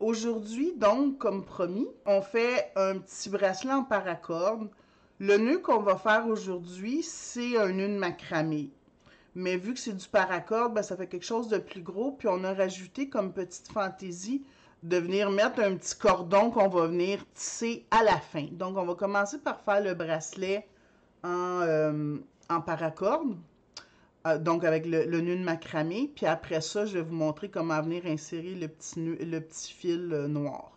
Aujourd'hui, donc, comme promis, on fait un petit bracelet en paracorde. Le nœud qu'on va faire aujourd'hui, c'est un nœud de macramé. Mais vu que c'est du paracorde, ben, ça fait quelque chose de plus gros. Puis on a rajouté comme petite fantaisie de venir mettre un petit cordon qu'on va venir tisser à la fin. Donc on va commencer par faire le bracelet en paracorde. Donc avec le nœud de macramé. Puis après ça, je vais vous montrer comment venir insérer le petit fil noir.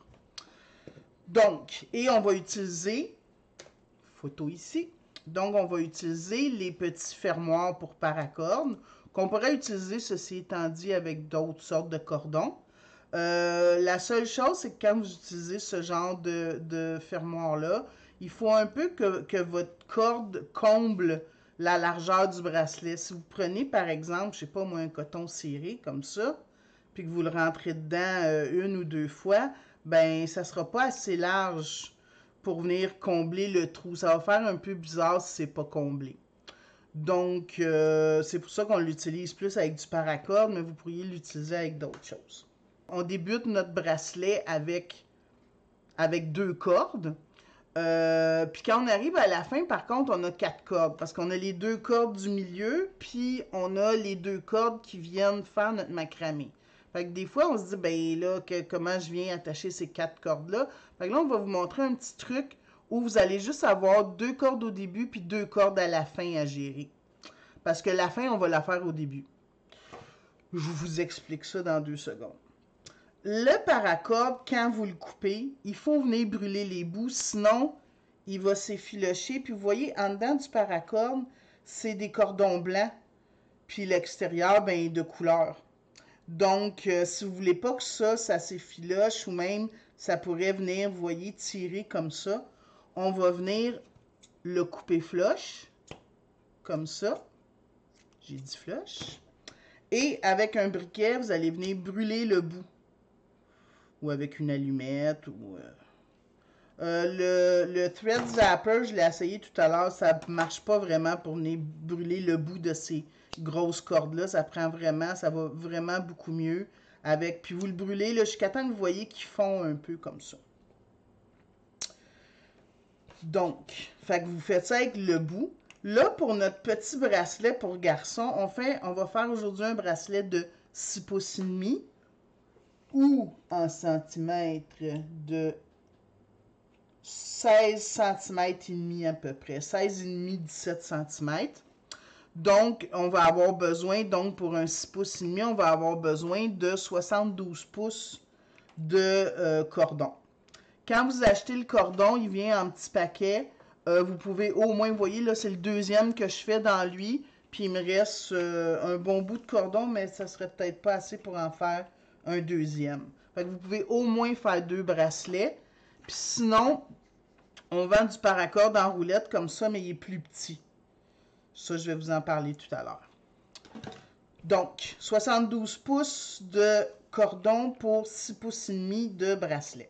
Donc, et on va utiliser, photo ici, donc on va utiliser les petits fermoirs pour paracorde, qu'on pourrait utiliser, ceci étant dit, avec d'autres sortes de cordons. La seule chose, c'est que quand vous utilisez ce genre de fermoir-là, il faut un peu que votre corde comble la largeur du bracelet. Si vous prenez, par exemple, je sais pas moi, un coton ciré, comme ça, puis que vous le rentrez dedans une ou deux fois, ben ça sera pas assez large pour venir combler le trou. Ça va faire un peu bizarre si c'est pas comblé. Donc, c'est pour ça qu'on l'utilise plus avec du paracorde, mais vous pourriez l'utiliser avec d'autres choses. On débute notre bracelet avec deux cordes. Puis quand on arrive à la fin, par contre, on a 4 cordes. Parce qu'on a les 2 cordes du milieu, puis on a les 2 cordes qui viennent faire notre macramé. Fait que des fois, on se dit, ben là, comment je viens attacher ces 4 cordes-là? Fait que là, on va vous montrer un petit truc où vous allez juste avoir 2 cordes au début, puis 2 cordes à la fin à gérer. Parce que la fin, on va la faire au début. Je vous explique ça dans 2 secondes. Le paracorde, quand vous le coupez, il faut venir brûler les bouts, sinon il va s'effilocher. Puis vous voyez, en dedans du paracorde, c'est des cordons blancs, puis l'extérieur, ben, est de couleur. Donc, si vous voulez pas que ça s'effiloche, ou même ça pourrait venir, vous voyez, tirer comme ça, on va venir le couper flush, comme ça. J'ai dit flush. Et avec un briquet, vous allez venir brûler le bout. Ou avec une allumette, ou... le thread zapper, je l'ai essayé tout à l'heure, ça marche pas vraiment pour venir brûler le bout de ces grosses cordes-là. Ça prend vraiment, ça va vraiment beaucoup mieux avec. Puis vous le brûlez là, jusqu'à temps que vous voyez qu'ils fond un peu comme ça. Donc, fait que vous faites ça avec le bout. Là, pour notre petit bracelet pour garçon, on va faire aujourd'hui un bracelet de 6 pouces et demi ou en centimètres de 16 cm et demi à peu près, 16,5, 17 cm. Donc, on va avoir besoin, donc pour un 6 pouces et demi, on va avoir besoin de 72 pouces de cordon. Quand vous achetez le cordon, il vient en petit paquet. Vous pouvez au moins, vous voyez, là, c'est le deuxième que je fais dans lui. Puis il me reste un bon bout de cordon, mais ça serait peut-être pas assez pour en faire un deuxième. Fait que vous pouvez au moins faire 2 bracelets. Puis sinon, on vend du paracorde en roulette comme ça, mais il est plus petit. Ça, je vais vous en parler tout à l'heure. Donc, 72 pouces de cordon pour 6 pouces et demi de bracelet.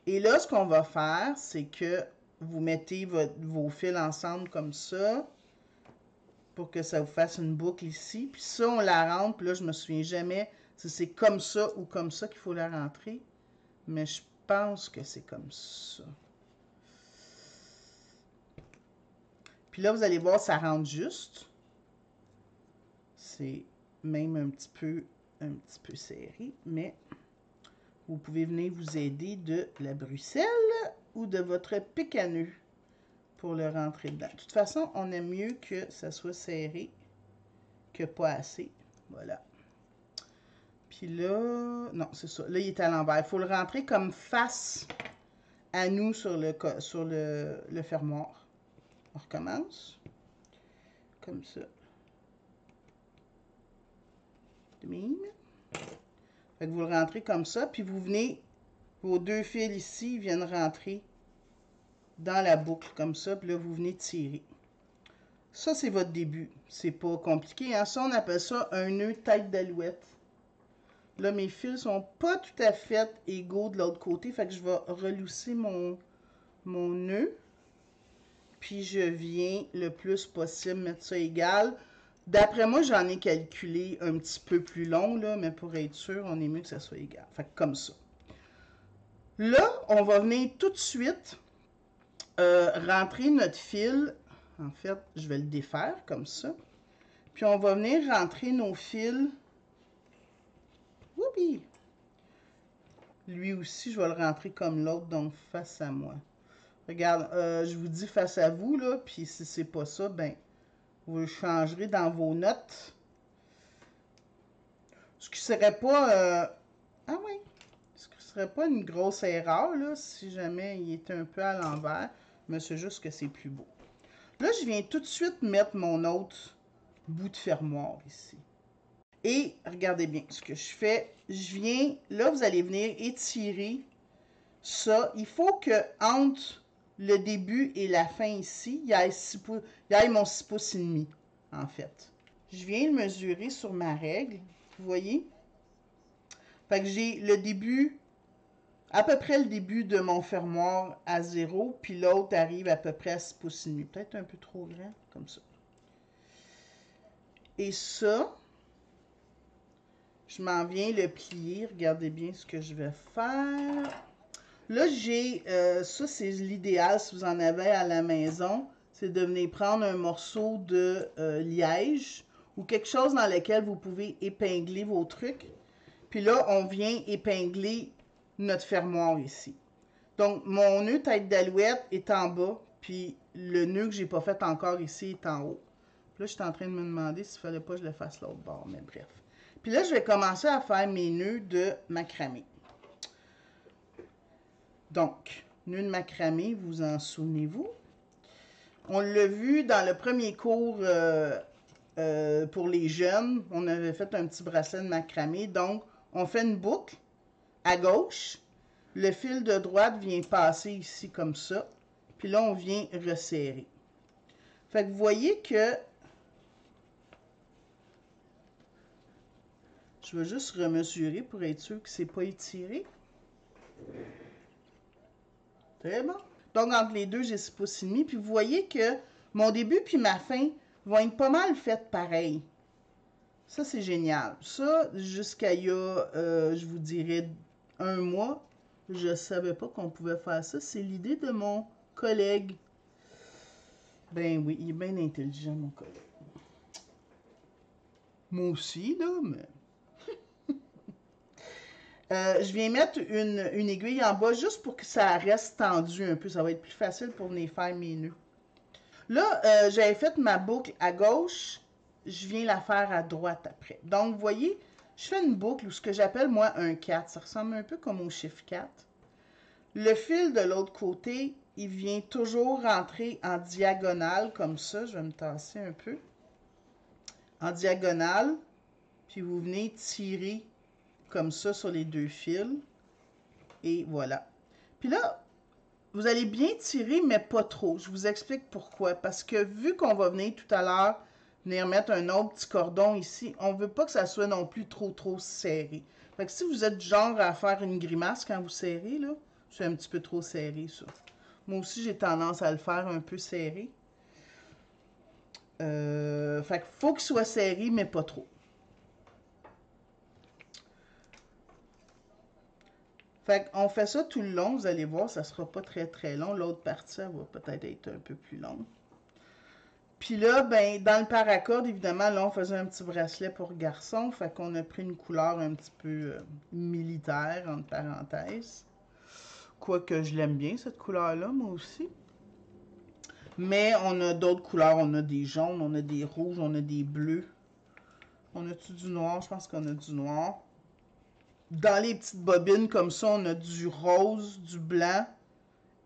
Et là, ce qu'on va faire, c'est que vous mettez vos fils ensemble comme ça pour que ça vous fasse une boucle ici. Puis ça, on la rentre. Puis là, je me souviens jamais si c'est comme ça ou comme ça qu'il faut la rentrer. Mais je pense que c'est comme ça. Puis là, vous allez voir, ça rentre juste. C'est même un petit peu serré, mais vous pouvez venir vous aider de la Bruxelles ou de votre pic à nœud pour le rentrer dedans. De toute façon, on aime mieux que ça soit serré que pas assez. Voilà. Puis là, non, c'est ça. Là, il est à l'envers. Il faut le rentrer comme face à nous sur le fermoir. On recommence. Comme ça. De même. Fait que vous le rentrez comme ça, puis vous venez, vos 2 fils ici viennent rentrer dans la boucle comme ça, puis là, vous venez tirer. Ça, c'est votre début. C'est pas compliqué, hein? Ça, on appelle ça un nœud tête d'alouette. Là, mes fils sont pas tout à fait égaux de l'autre côté, fait que je vais relousser mon nœud. Puis je viens le plus possible mettre ça égal. D'après moi, j'en ai calculé un petit peu plus long, là, mais pour être sûr, on est mieux que ça soit égal. Fait que comme ça. Là, on va venir tout de suite rentrer notre fil. En fait, je vais le défaire comme ça. Puis on va venir rentrer nos fils. Whoopi! Lui aussi, je vais le rentrer comme l'autre, donc face à moi. Regarde, je vous dis face à vous, là, puis si c'est pas ça, ben, vous le changerez dans vos notes. Ce qui serait pas... Ah oui, ce qui serait pas une grosse erreur, là, si jamais il est un peu à l'envers, mais c'est juste que c'est plus beau. Là, je viens tout de suite mettre mon autre bout de fermoir ici. Et regardez bien ce que je fais. Je viens, là, vous allez venir étirer ça. Il faut que entre le début et la fin ici, il y ait mon 6 pouces et demi, en fait. Je viens le mesurer sur ma règle. Vous voyez? Fait que j'ai le début, à peu près le début de mon fermoir à 0, puis l'autre arrive à peu près à 6 pouces et demi. Peut-être un peu trop grand, comme ça. Et ça, je m'en viens le plier. Regardez bien ce que je vais faire. Là, j'ai, ça c'est l'idéal si vous en avez à la maison, c'est de venir prendre un morceau de liège ou quelque chose dans lequel vous pouvez épingler vos trucs. Puis là, on vient épingler notre fermoir ici. Donc, mon nœud tête d'alouette est en bas, puis le nœud que j'ai pas fait encore ici est en haut. Puis là, je suis en train de me demander s'il fallait pas que je le fasse l'autre bord, mais bref. Puis là, je vais commencer à faire mes nœuds de macramé. Donc, nœud de macramé, vous en souvenez-vous? On l'a vu dans le premier cours pour les jeunes. On avait fait un petit bracelet de macramé. Donc, on fait une boucle à gauche. Le fil de droite vient passer ici comme ça. Puis là, on vient resserrer. Fait que vous voyez que... Je vais juste remesurer pour être sûr que c'est pas étiré. Très bon. Donc, entre les deux, j'ai 6 pouces et demi. Puis vous voyez que mon début puis ma fin vont être pas mal faites pareil. Ça, c'est génial. Ça, jusqu'à il y a, je vous dirais, un mois, je ne savais pas qu'on pouvait faire ça. C'est l'idée de mon collègue. Ben oui, il est bien intelligent, mon collègue. Moi aussi, là, mais... je viens mettre une aiguille en bas juste pour que ça reste tendu un peu. Ça va être plus facile pour venir faire mes nœuds. Là, j'avais fait ma boucle à gauche. Je viens la faire à droite après. Donc, vous voyez, je fais une boucle ou ce que j'appelle, moi, un 4. Ça ressemble un peu comme au chiffre 4. Le fil de l'autre côté, il vient toujours rentrer en diagonale, comme ça. Je vais me tasser un peu. En diagonale. Puis vous venez tirer comme ça sur les deux fils. Et voilà. Puis là, vous allez bien tirer, mais pas trop. Je vous explique pourquoi. Parce que vu qu'on va venir tout à l'heure, venir mettre un autre petit cordon ici, on ne veut pas que ça soit non plus trop serré. Fait que si vous êtes du genre à faire une grimace quand vous serrez, là, c'est un petit peu trop serré, ça. Moi aussi, j'ai tendance à le faire un peu serré. Fait qu'il faut qu'il soit serré, mais pas trop. Fait qu'on fait ça tout le long, vous allez voir, ça sera pas très long. L'autre partie, ça va peut-être être un peu plus longue. Puis là, ben, dans le paracorde, évidemment, là, on faisait un petit bracelet pour garçon. Fait qu'on a pris une couleur un petit peu militaire, entre parenthèses. Quoique je l'aime bien, cette couleur-là, moi aussi. Mais on a d'autres couleurs. On a des jaunes, on a des rouges, on a des bleus. On a-tu du noir? Je pense qu'on a du noir. Dans les petites bobines comme ça, on a du rose, du blanc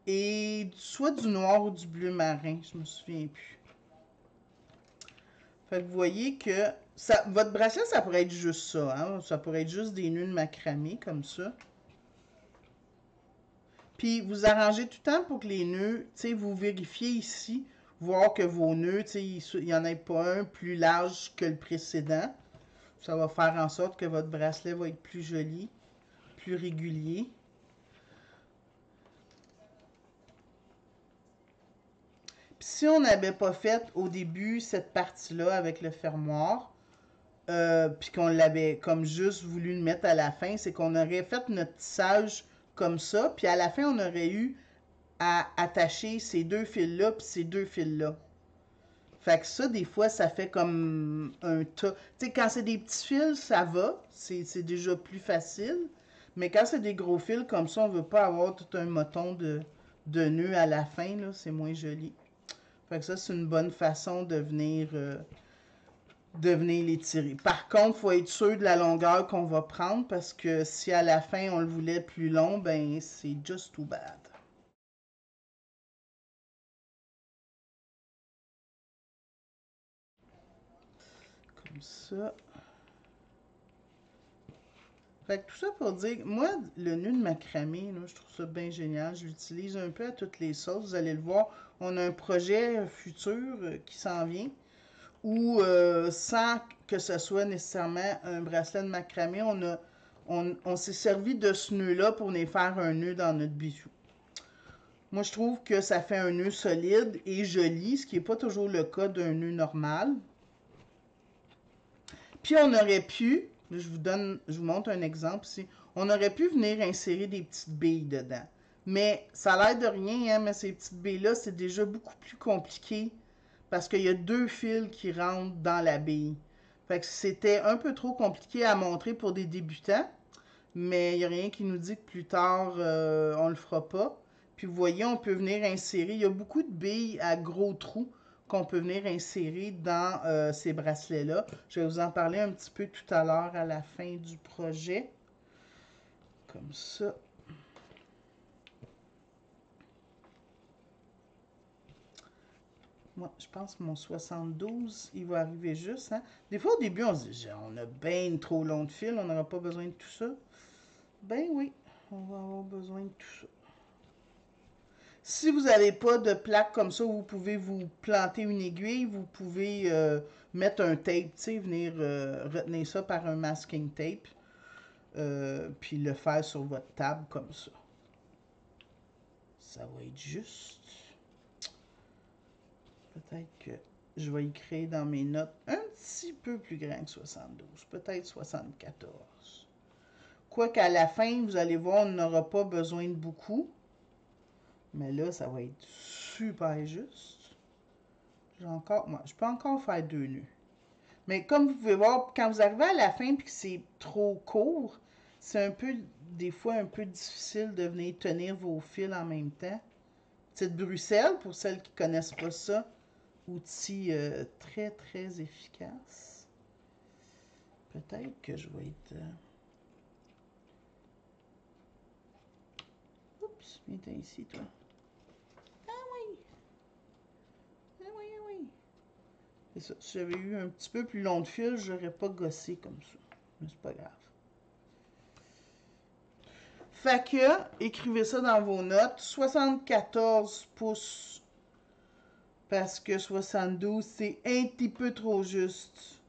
et soit du noir ou du bleu marin. Je me souviens plus. Fait que vous voyez que ça, votre bracelet, ça pourrait être juste ça. Hein? Ça pourrait être juste des nœuds de macramé comme ça. Puis vous arrangez tout le temps pour que les nœuds, tu sais, vous vérifiez ici, voir que vos nœuds, tu sais, il n'y en ait pas un plus large que le précédent. Ça va faire en sorte que votre bracelet va être plus joli, plus régulier. Puis si on n'avait pas fait au début cette partie-là avec le fermoir, puis qu'on l'avait comme juste voulu le mettre à la fin, c'est qu'on aurait fait notre tissage comme ça, puis à la fin, on aurait eu à attacher ces deux fils-là, puis ces deux fils-là. Fait que ça, des fois, ça fait comme un tas. Tu sais, quand c'est des petits fils, ça va, c'est déjà plus facile. Mais quand c'est des gros fils comme ça, on veut pas avoir tout un moton de nœuds à la fin, là, c'est moins joli. Fait que ça, c'est une bonne façon de venir les tirer. Par contre, il faut être sûr de la longueur qu'on va prendre parce que si à la fin on le voulait plus long, ben c'est just too bad. Comme ça. Fait que tout ça pour dire, moi, le nœud de macramé, là, je trouve ça bien génial. Je l'utilise un peu à toutes les sauces. Vous allez le voir, on a un projet futur qui s'en vient où, sans que ce soit nécessairement un bracelet de macramé, on s'est servi de ce nœud-là pour venir faire un nœud dans notre bijou. Moi, je trouve que ça fait un nœud solide et joli, ce qui n'est pas toujours le cas d'un nœud normal. Puis on aurait pu, je vous montre un exemple ici, on aurait pu venir insérer des petites billes dedans. Mais ça a l'air de rien, hein, mais ces petites billes-là, c'est déjà beaucoup plus compliqué parce qu'il y a deux fils qui rentrent dans la bille. Fait que c'était un peu trop compliqué à montrer pour des débutants, mais il n'y a rien qui nous dit que plus tard, on le fera pas. Puis vous voyez, on peut venir insérer, il y a beaucoup de billes à gros trous qu'on peut venir insérer dans ces bracelets-là. Je vais vous en parler un petit peu tout à l'heure à la fin du projet. Comme ça. Moi, je pense que mon 72, il va arriver juste. Hein? Des fois, au début, on se dit, on a bien trop long de fil, on n'aura pas besoin de tout ça. Ben oui, on va avoir besoin de tout ça. Si vous n'avez pas de plaque comme ça, vous pouvez vous planter une aiguille, vous pouvez mettre un tape, tu sais, venir retenir ça par un masking tape, puis le faire sur votre table comme ça. Ça va être juste. Peut-être que je vais écrire dans mes notes un petit peu plus grand que 72, peut-être 74. Quoiqu'à la fin, vous allez voir, on n'aura pas besoin de beaucoup. Mais là, ça va être super juste. Moi, je peux encore faire deux nœuds. Mais comme vous pouvez voir, quand vous arrivez à la fin et que c'est trop court, c'est un peu, des fois, un peu difficile de venir tenir vos fils en même temps. Petite Bruxelles, pour celles qui ne connaissent pas ça, outil très, très efficace. Peut-être que je vais être... Oups, viens ici, toi. Ah oui! Ah oui, ah oui! C'est ça. Si j'avais eu un petit peu plus long de fil, j'aurais pas gossé comme ça. Mais c'est pas grave. Fait que, écrivez ça dans vos notes. 74 pouces. Parce que 72, c'est un petit peu trop juste.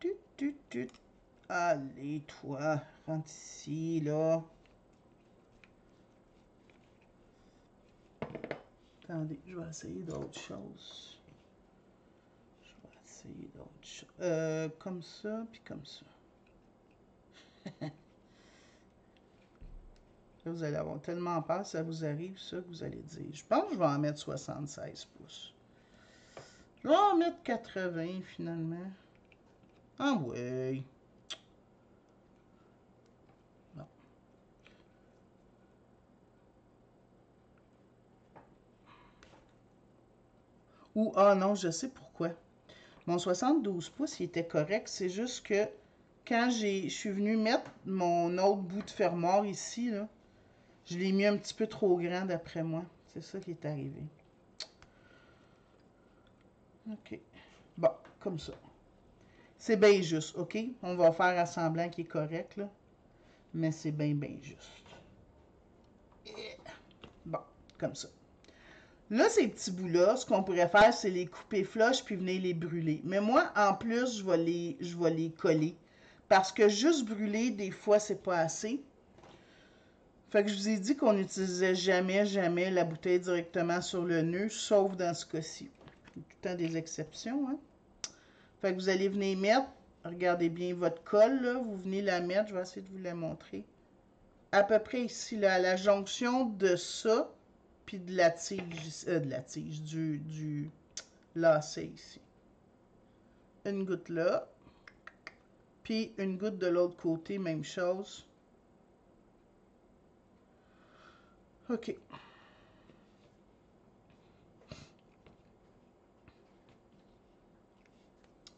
Tut, tut, tut. Allez, toi, rentre ici, là. Attendez, je vais essayer d'autres choses. Comme ça, puis comme ça. Là, vous allez avoir tellement peur, ça vous arrive, ça, que vous allez dire. Je pense que je vais en mettre 76 pouces. Je vais en mettre 80, finalement. Ah ouais. Bon. Ou, ah non, je sais pourquoi. Mon 72 pouces, il était correct. C'est juste que quand je suis venue mettre mon autre bout de fermoir ici, là, je l'ai mis un petit peu trop grand d'après moi. C'est ça qui est arrivé. OK. Bon, comme ça. C'est bien juste, OK? On va faire à semblant qu'il est correct, là. Mais c'est bien, bien juste. Bon, comme ça. Là, ces petits bouts-là, ce qu'on pourrait faire, c'est les couper flush puis venir les brûler. Mais moi, en plus, je vais les coller. Parce que juste brûler, des fois, c'est pas assez. Fait que je vous ai dit qu'on n'utilisait jamais, jamais la bouteille directement sur le nœud, sauf dans ce cas-ci. tout le temps des exceptions, hein. Fait que vous allez venir mettre, regardez bien votre colle, là, vous venez la mettre, je vais essayer de vous la montrer. À peu près ici, là, à la jonction de ça, puis de la tige, du lacet ici. Une goutte là, puis une goutte de l'autre côté, même chose. OK.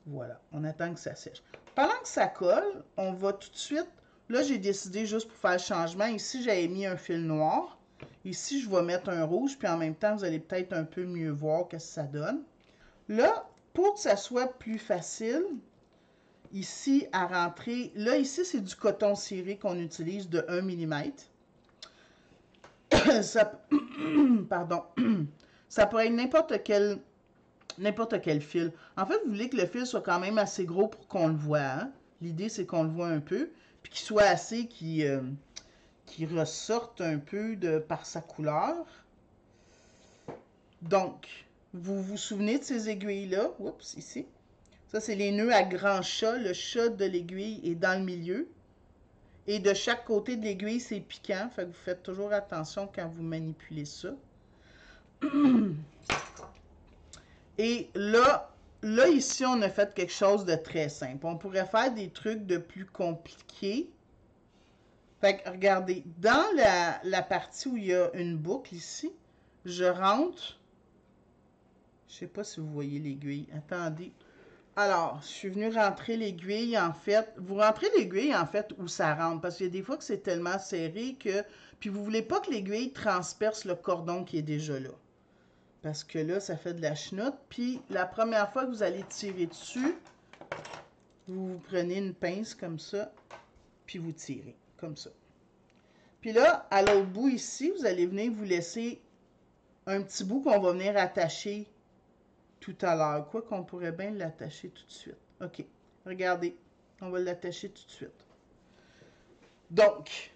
Voilà, on attend que ça sèche. Pendant que ça colle, on va tout de suite... Là, j'ai décidé juste pour faire le changement. Ici, j'avais mis un fil noir. Ici, je vais mettre un rouge. Puis en même temps, vous allez peut-être un peu mieux voir ce que ça donne. Là, pour que ça soit plus facile, ici, à rentrer... Là, ici, c'est du coton ciré qu'on utilise de 1 mm. Ça... Pardon. Ça pourrait être n'importe quel fil. En fait, vous voulez que le fil soit quand même assez gros pour qu'on le voit. Hein? L'idée, c'est qu'on le voit un peu, puis qu'il soit assez qui ressorte un peu par sa couleur. Donc, vous vous souvenez de ces aiguilles-là? Oups, ici. Ça, c'est les nœuds à grand chat. Le chat de l'aiguille est dans le milieu. Et de chaque côté de l'aiguille, c'est piquant. Fait que vous faites toujours attention quand vous manipulez ça. Et là, ici, on a fait quelque chose de très simple. On pourrait faire des trucs de plus compliqués. Fait que, regardez, dans la partie où il y a une boucle ici, je rentre... Je sais pas si vous voyez l'aiguille. Attendez. Alors, je suis venue rentrer l'aiguille, en fait. Vous rentrez l'aiguille, en fait, où ça rentre. Parce qu'il y a des fois que c'est tellement serré que... Puis vous voulez pas que l'aiguille transperce le cordon qui est déjà là. Parce que là, ça fait de la chenoute. Puis la première fois que vous allez tirer dessus, vous prenez une pince comme ça, puis vous tirez, comme ça. Puis là, à l'autre bout ici, vous allez venir vous laisser un petit bout qu'on va venir attacher tout à l'heure. Quoi qu'on pourrait bien l'attacher tout de suite. OK, regardez, on va l'attacher tout de suite. Donc,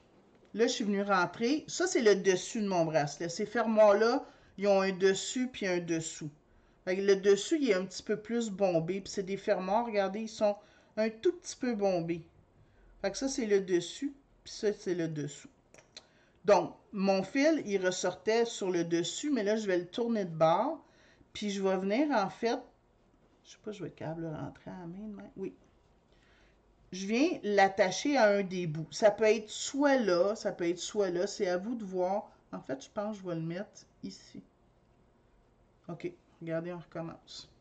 là, je suis venue rentrer. Ça, c'est le dessus de mon bracelet. Ces fermoirs-là, ils ont un dessus puis un dessous. Le dessus, il est un petit peu plus bombé. Puis c'est des fermoirs, regardez, ils sont un tout petit peu bombés. Fait que ça, c'est le dessus. Puis ça, c'est le dessous. Donc, mon fil, il ressortait sur le dessus, mais là, je vais le tourner de bord. Puis je vais venir, en fait... Je sais pas, je vais être capable de rentrer à la main. Oui. Je viens l'attacher à un des bouts. Ça peut être soit là, ça peut être soit là. C'est à vous de voir. En fait, je pense que je vais le mettre ici. OK. Regardez, on recommence.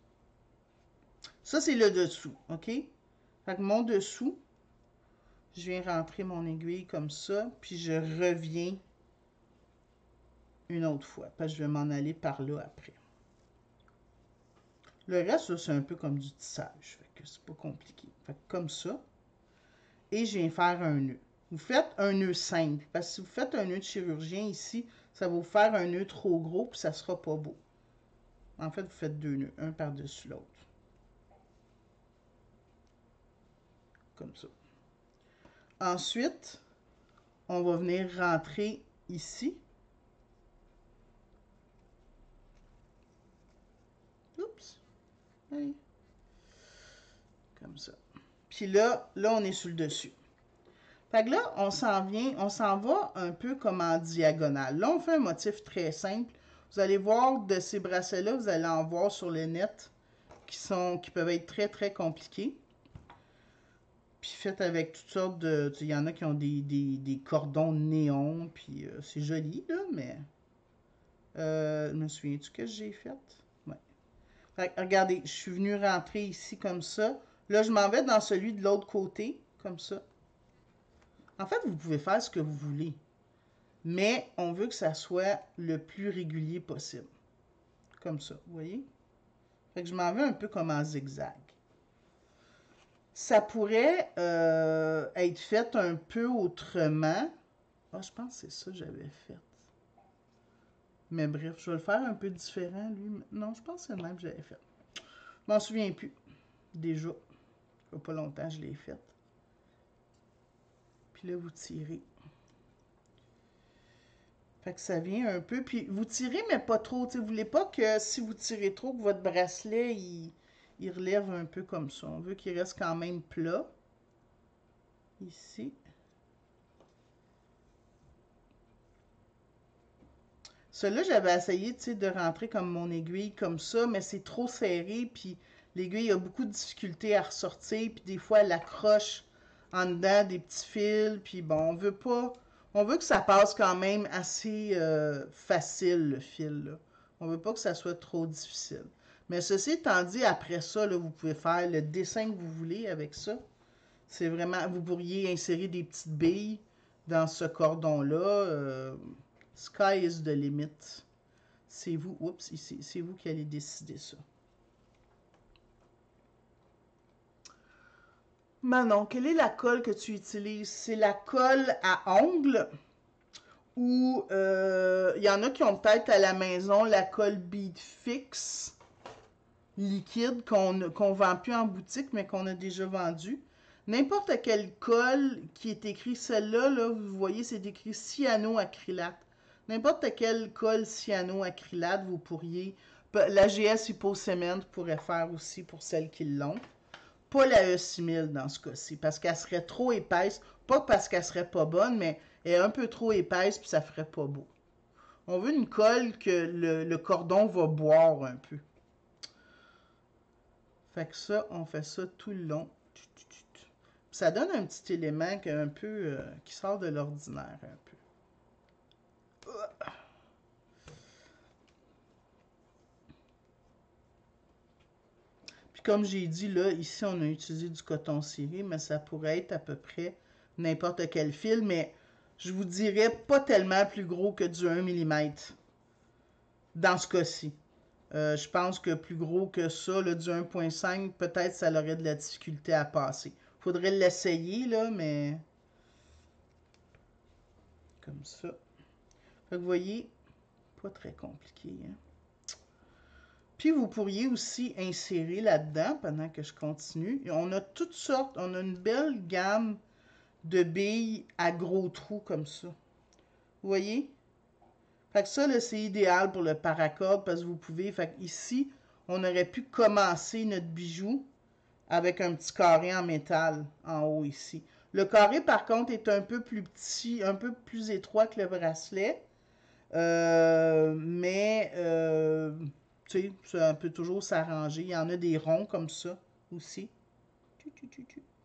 Ça, c'est le dessous. OK? Fait que mon dessous, je viens rentrer mon aiguille comme ça. Puis je reviens une autre fois. Parce que je vais m'en aller par là après. Le reste, c'est un peu comme du tissage. Fait que c'est pas compliqué. Fait que comme ça. Et je viens faire un nœud. Vous faites un nœud simple. Parce que si vous faites un nœud de chirurgien ici, ça va vous faire un nœud trop gros puis ça sera pas beau. En fait, vous faites deux nœuds, un par-dessus l'autre. Comme ça. Ensuite, on va venir rentrer ici. Oups. Allez. Comme ça. Puis là, on est sur le dessus. Fait que là, on s'en va un peu comme en diagonale. Là, on fait un motif très simple. Vous allez voir de ces bracelets-là, vous allez en voir sur le net qui peuvent être très, très compliqués. Puis faites avec toutes sortes de... Il y en a qui ont des cordons néons, puis c'est joli, là, mais... me souviens-tu que j'ai fait? Ouais. Fait que, regardez, je suis venue rentrer ici comme ça. Là, je m'en vais dans celui de l'autre côté, comme ça. En fait, vous pouvez faire ce que vous voulez. Mais on veut que ça soit le plus régulier possible. Comme ça, vous voyez? Fait que je m'en vais un peu comme en zigzag. Ça pourrait être fait un peu autrement. Ah, je pense que c'est ça que j'avais fait. Mais bref, je vais le faire un peu différent, lui. Non, je pense que c'est le même que j'avais fait. Je m'en souviens plus. Déjà. Il n'y a pas longtemps, je l'ai fait. Puis là, vous tirez. Fait que ça vient un peu. Puis vous tirez, mais pas trop. Vous voulez pas que si vous tirez trop, que votre bracelet, il relève un peu comme ça. On veut qu'il reste quand même plat. Ici. Celui-là, j'avais essayé, de rentrer comme mon aiguille comme ça, mais c'est trop serré, puis l'aiguille a beaucoup de difficulté à ressortir, puis des fois, elle accroche en dedans des petits fils, puis bon, on veut pas... On veut que ça passe quand même assez facile, le fil, là. On veut pas que ça soit trop difficile. Mais ceci étant dit, après ça, là, vous pouvez faire le dessin que vous voulez avec ça. C'est vraiment... Vous pourriez insérer des petites billes dans ce cordon-là. Sky is the limit. C'est vous, oups, ici, c'est vous qui allez décider ça. Manon, quelle est la colle que tu utilises? C'est la colle à ongles ou il y en a qui ont peut-être à la maison la colle Bead Fix liquide qu'on vend plus en boutique mais qu'on a déjà vendu. N'importe quelle colle qui est écrit, celle-là, là, vous voyez, c'est écrit cyanoacrylate. N'importe quelle colle cyanoacrylate, vous pourriez. La GS Hypo-Cement pourrait faire aussi pour celles qui l'ont. Pas la E6000 dans ce cas-ci, parce qu'elle serait trop épaisse. Pas parce qu'elle serait pas bonne, mais elle est un peu trop épaisse, puis ça ferait pas beau. On veut une colle que le cordon va boire un peu. Fait que ça, on fait ça tout le long. Ça donne un petit élément un peu qui sort de l'ordinaire un peu. Puis comme j'ai dit, là, ici, on a utilisé du coton ciré, mais ça pourrait être à peu près n'importe quel fil, mais je vous dirais pas tellement plus gros que du 1 mm dans ce cas-ci. Je pense que plus gros que ça, là, du 1.5, peut-être ça aurait de la difficulté à passer. Faudrait l'essayer, là, mais... Comme ça. Fait que vous voyez, pas très compliqué, hein. Puis vous pourriez aussi insérer là-dedans, pendant que je continue, et on a toutes sortes, on a une belle gamme de billes à gros trous comme ça. Vous voyez? Fait que ça, c'est idéal pour le paracorde parce que vous pouvez, fait que ici, on aurait pu commencer notre bijou avec un petit carré en métal en haut ici. Le carré, par contre, est un peu plus petit, un peu plus étroit que le bracelet. Mais, tu sais, ça peut toujours s'arranger. Il y en a des ronds comme ça aussi.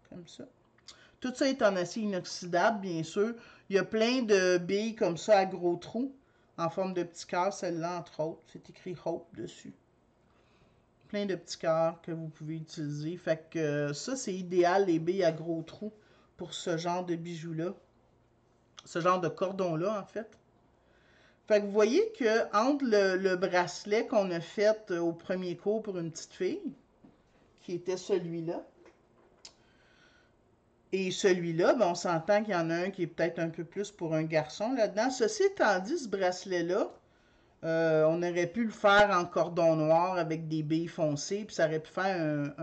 Comme ça. Tout ça est en acier inoxydable, bien sûr. Il y a plein de billes comme ça à gros trous, en forme de petits cœurs, celle-là entre autres. C'est écrit Hope dessus. Plein de petits cœurs que vous pouvez utiliser. Fait que ça, c'est idéal, les billes à gros trous, pour ce genre de bijoux-là. Ce genre de cordon-là, en fait. Fait que vous voyez que entre le bracelet qu'on a fait au premier cours pour une petite fille, qui était celui-là, et celui-là, ben on s'entend qu'il y en a un qui est peut-être un peu plus pour un garçon là-dedans. Ceci étant dit, ce bracelet-là, on aurait pu le faire en cordon noir avec des billes foncées, puis ça aurait pu faire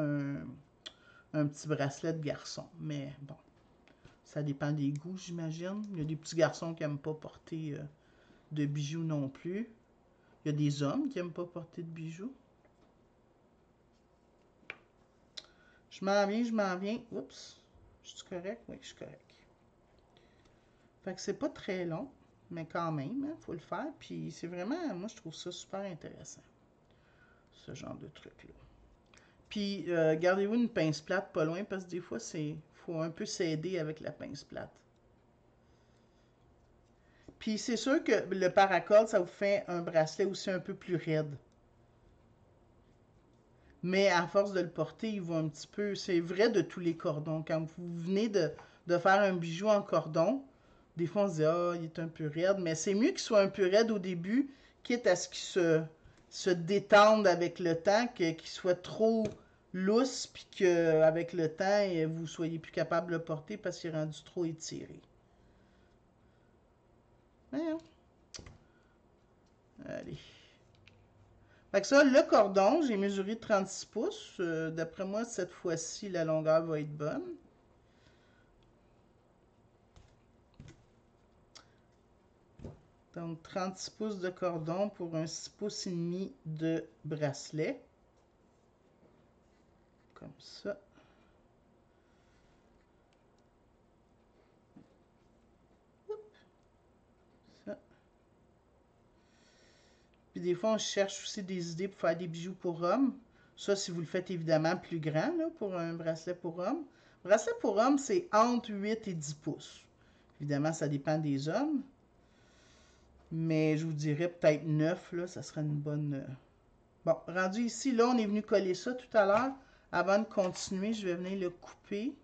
un petit bracelet de garçon. Mais bon, ça dépend des goûts, j'imagine. Il y a des petits garçons qui n'aiment pas porter de bijoux non plus. Il y a des hommes qui n'aiment pas porter de bijoux. Je m'en viens, je m'en viens. Oups. Je suis correct? Oui, je suis correct. Fait que c'est pas très long, mais quand même, hein, faut le faire. Puis c'est vraiment, moi je trouve ça super intéressant, ce genre de truc-là. Puis gardez-vous une pince plate pas loin parce que des fois, faut un peu s'aider avec la pince plate. Puis c'est sûr que le paracorde, ça vous fait un bracelet aussi un peu plus raide. Mais à force de le porter, il va un petit peu... C'est vrai de tous les cordons. Quand vous venez de faire un bijou en cordon, des fois on se dit « Ah, il est un peu raide », mais c'est mieux qu'il soit un peu raide au début, quitte à ce qu'il se détende avec le temps, qu'il soit trop lousse, puis qu'avec le temps, vous soyez plus capable de le porter parce qu'il est rendu trop étiré. Hein? Allez. Fait que ça, le cordon, j'ai mesuré 36 pouces. D'après moi, cette fois-ci, la longueur va être bonne. Donc, 36 pouces de cordon pour un 6 pouces et demi de bracelet. Comme ça. Ça. Puis des fois, on cherche aussi des idées pour faire des bijoux pour hommes. Ça, si vous le faites évidemment plus grand, là, pour un bracelet pour homme. Bracelet pour homme, c'est entre 8 et 10 pouces. Évidemment, ça dépend des hommes. Mais je vous dirais peut-être 9, là, ça serait une bonne... Bon, rendu ici, là, on est venu coller ça tout à l'heure. Avant de continuer, je vais venir le couper.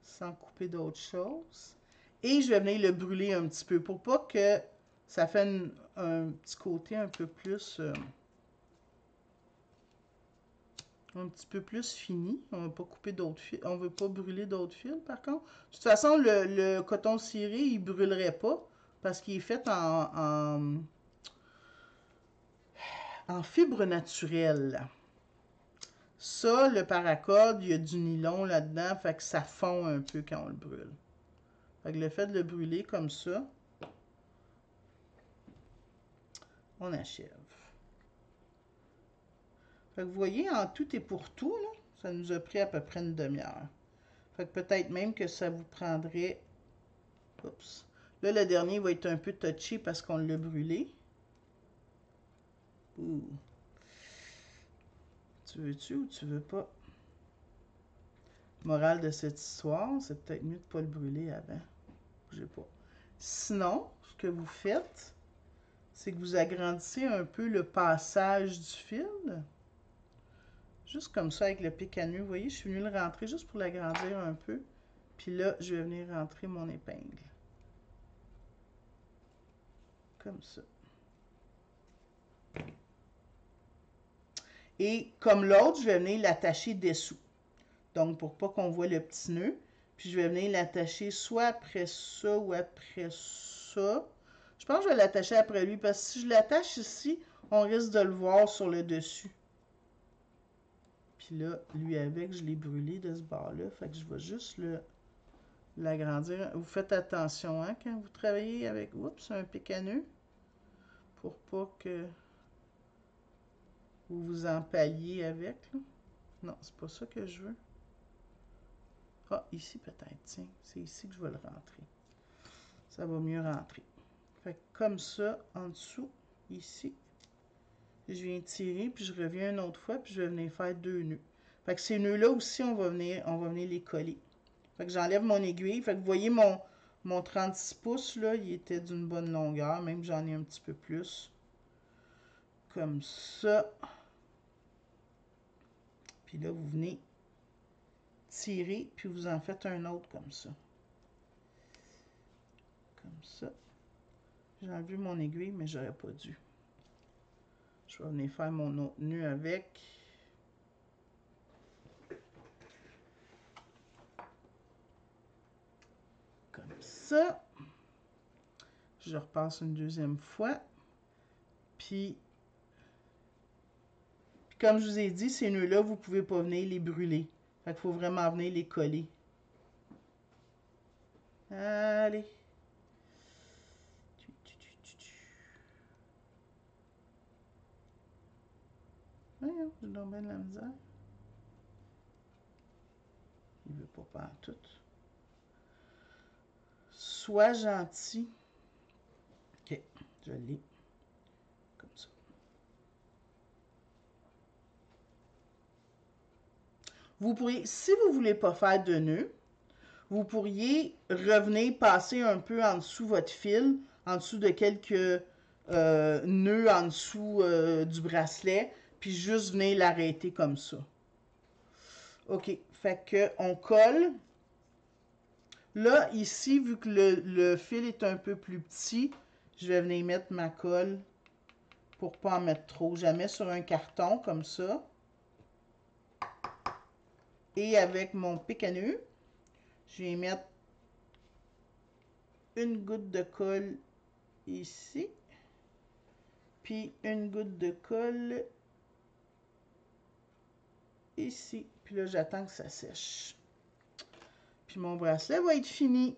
Sans couper d'autres choses. Et je vais venir le brûler un petit peu pour pas que ça fait un petit côté un peu plus... un petit peu plus fini. On ne va pas couper d'autres fils. On ne veut pas brûler d'autres fils, par contre. De toute façon, le coton ciré, il ne brûlerait pas parce qu'il est fait en fibre naturelle. Ça, le paracorde, il y a du nylon là-dedans, fait que ça fond un peu quand on le brûle. Fait que le fait de le brûler comme ça, on achève. Fait que vous voyez, en tout et pour tout, là, ça nous a pris à peu près une demi-heure. Fait que peut-être même que ça vous prendrait... Oups. Là, le dernier va être un peu touché parce qu'on l'a brûlé. Ouh. Tu veux-tu ou tu veux pas? Morale de cette histoire, c'est peut-être mieux de ne pas le brûler avant. Bougez pas. Sinon, ce que vous faites, c'est que vous agrandissez un peu le passage du fil. Juste comme ça avec le pic à nœud. Vous voyez, je suis venue le rentrer juste pour l'agrandir un peu. Puis là, je vais venir rentrer mon épingle. Comme ça. Et comme l'autre, je vais venir l'attacher dessous. Donc, pour pas qu'on voit le petit nœud. Puis, je vais venir l'attacher soit après ça ou après ça. Je pense que je vais l'attacher après lui parce que si je l'attache ici, on risque de le voir sur le dessus. Puis là, lui avec, je l'ai brûlé de ce bord-là. Fait que je vais juste l'agrandir. Vous faites attention hein, quand vous travaillez avec un pic à nœud. Pour pas que vous vous empaliez avec. Là. Non, c'est pas ça que je veux. Ah, ici peut-être, tiens. C'est ici que je vais le rentrer. Ça va mieux rentrer. Fait que comme ça, en dessous, ici, je viens tirer, puis je reviens une autre fois, puis je vais venir faire 2 nœuds. Fait que ces nœuds-là aussi, on va venir les coller. Fait que j'enlève mon aiguille. Fait que vous voyez mon 36 pouces, là, il était d'une bonne longueur. Même j'en ai un petit peu plus. Comme ça. Puis là, vous venez tirer, puis vous en faites un autre comme ça. Comme ça. J'ai enlevé mon aiguille, mais j'aurais pas dû. Je vais venir faire mon autre nœud avec. Comme ça. Je repasse une deuxième fois. Puis comme je vous ai dit, ces nœuds-là, vous ne pouvez pas venir les brûler. Fait qu'il faut vraiment venir les coller. Allez. Voyons, j'ai donc bien de la misère. Il veut pas pantoute. Sois gentil. Ok, je l'ai. Comme ça. Vous pourriez, si vous ne voulez pas faire de nœud, vous pourriez revenir passer un peu en dessous votre fil, en dessous de quelques nœuds en dessous du bracelet, puis juste venir l'arrêter comme ça. OK, fait que on colle. Là, ici, vu que le fil est un peu plus petit, je vais venir mettre ma colle pour pas en mettre trop. Je la mets sur un carton comme ça. Et avec mon pic à nœud, je vais mettre une goutte de colle ici. Puis une goutte de colle ici. Puis là, j'attends que ça sèche. Puis mon bracelet va être fini.